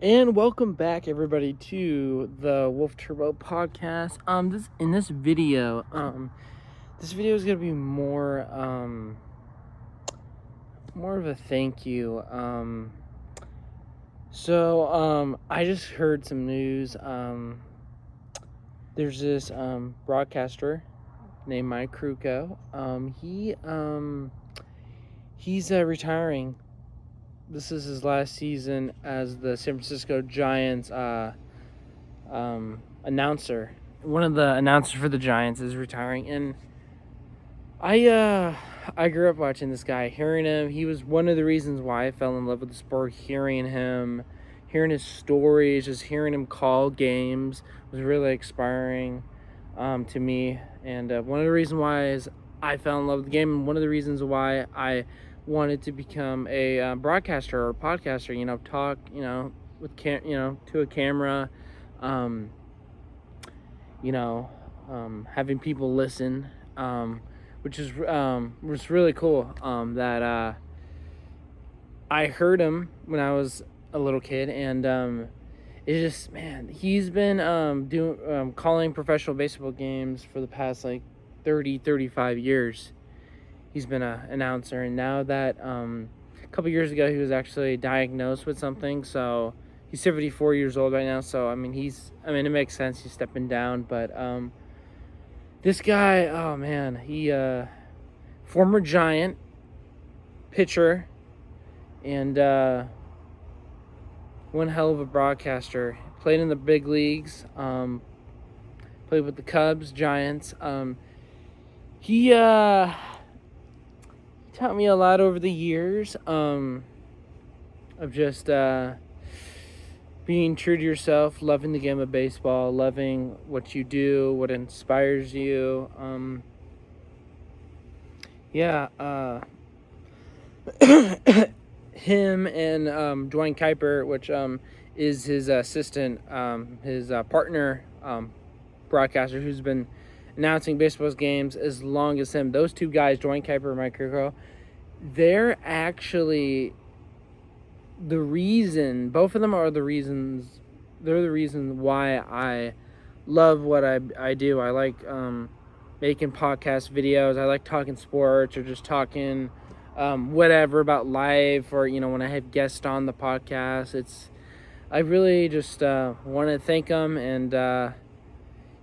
And welcome back, everybody, to the Wolf Turbo podcast. This video is gonna be more of a thank you. I just heard some news. There's this broadcaster named Mike Krukow. He's retiring. This is his last season as the San Francisco Giants announcer. One of the announcers for the Giants is retiring, and I grew up watching this guy, hearing him. He was one of the reasons why I fell in love with the sport. Hearing his stories, just hearing him call games was really inspiring to me. And one of the reasons why is I fell in love with the game, and one of the reasons why I wanted to become a broadcaster or a podcaster. Talk, to a camera, having people listen, which was really cool. That I heard him when I was a little kid, and it's just, man, he's been doing calling professional baseball games for the past 35 years. He's been an announcer, and now that a couple years ago he was actually diagnosed with something, so he's 74 years old right now. So it makes sense he's stepping down. But this guy, oh man, he former Giant pitcher, and one hell of a broadcaster. Played in the big leagues. Played with the Cubs, Giants. He taught me a lot over the years of just being true to yourself, loving the game of baseball, loving what you do, what inspires you. Him and Dwayne Kuiper, which is his assistant, his partner broadcaster, who's been announcing baseball games as long as him. Those two guys, Dwayne Kuiper and Mike Krukow, they're actually the reason. Both of them are the reasons. They're the reason why I love what I do. I like making podcast videos. I like talking sports or just talking whatever about life, or when I have guests on the podcast. I really just want to thank them, and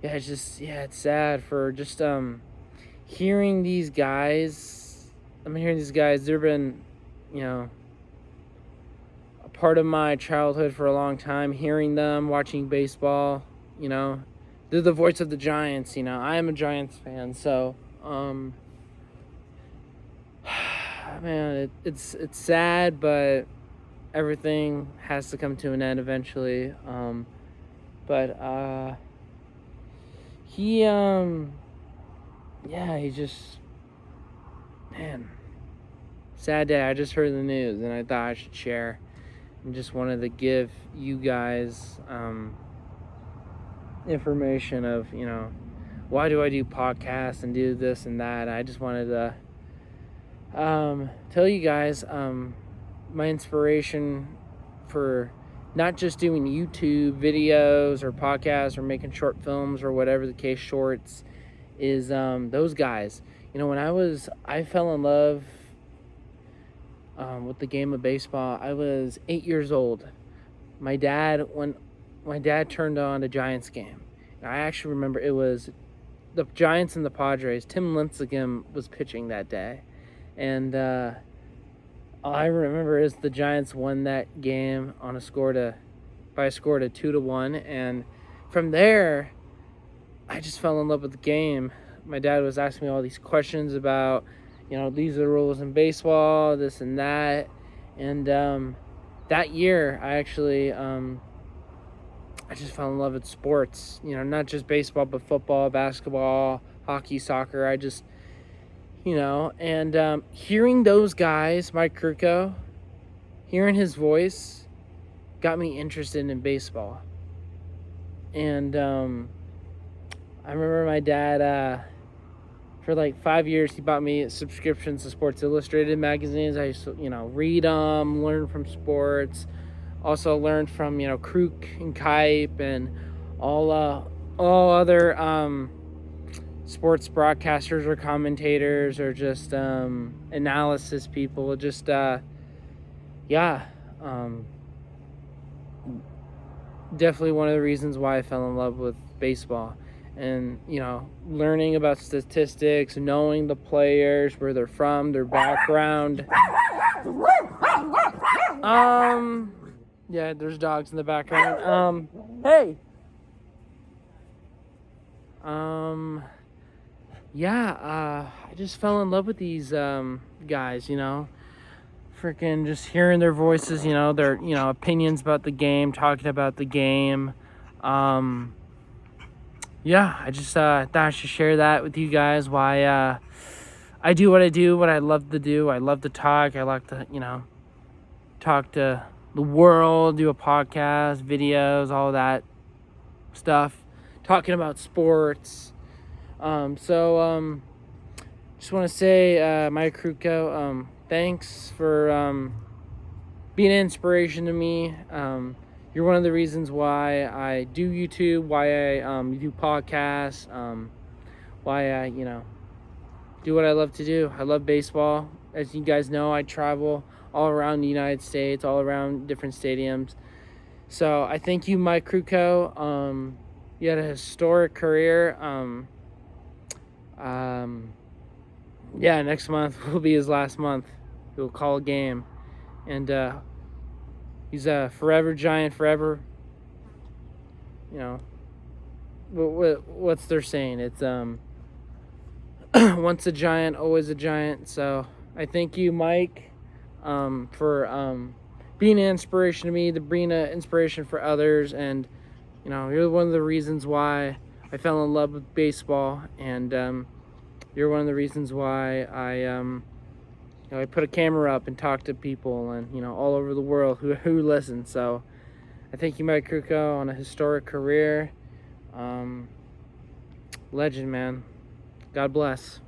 it's sad for just hearing these guys. They've been, a part of my childhood for a long time. Hearing them, watching baseball, they're the voice of the Giants. I am a Giants fan, so man, it's sad, but everything has to come to an end eventually. He just, man, sad day. I just heard the news, and I thought I should share, and just wanted to give you guys information of why do I do podcasts and do this and that. I just wanted to tell you guys my inspiration for not just doing YouTube videos or podcasts or making short films or whatever the case, shorts, is those guys. When I fell in love with the game of baseball, I was 8 years old. When my dad turned on a Giants game, I actually remember it was the Giants and the Padres. Tim Lincecum was pitching that day, and all I remember is the Giants won that game by a score of 2-1, and from there, I just fell in love with the game. My dad was asking me all these questions about, these are the rules in baseball, this and that, and that year, I actually, I just fell in love with sports, not just baseball, but football, basketball, hockey, soccer. I just, and hearing those guys, Mike Krukow, hearing his voice got me interested in baseball. And I remember my dad, for 5 years, he bought me subscriptions to Sports Illustrated magazines. I used to, read them, learn from sports, Also learned from, Kruk and Kipe and all other sports broadcasters or commentators or just analysis people. Just yeah, um, definitely one of the reasons why I fell in love with baseball. And learning about statistics, knowing the players, where they're from, their background. Yeah, there's dogs in the background. Hey. Yeah, I just fell in love with these guys, freaking just hearing their voices, their opinions about the game, talking about the game. Yeah, I just thought I should share that with you guys. Why I do what I do, what I love to do. I love to talk. I like to talk to the world, do a podcast, videos, all that stuff, talking about sports. Just want to say, Mike Krukow, thanks for being an inspiration to me. You're one of the reasons why I do YouTube, why I do podcasts, why I do what I love to do. I love baseball. As you guys know, I travel all around the United States, all around different stadiums. So I thank you, Mike Krukow. You had a historic career. Yeah, next month will be his last month. He'll call a game, and he's a forever Giant, forever. What's their saying? It's once a Giant, always a Giant. So I thank you, Mike, for being an inspiration to me, to being an inspiration for others, and you're one of the reasons why I fell in love with baseball, and you're one of the reasons why I put a camera up and talk to people and all over the world who listen. So I thank you, Mike Krukow, on a historic career. Legend, man. God bless.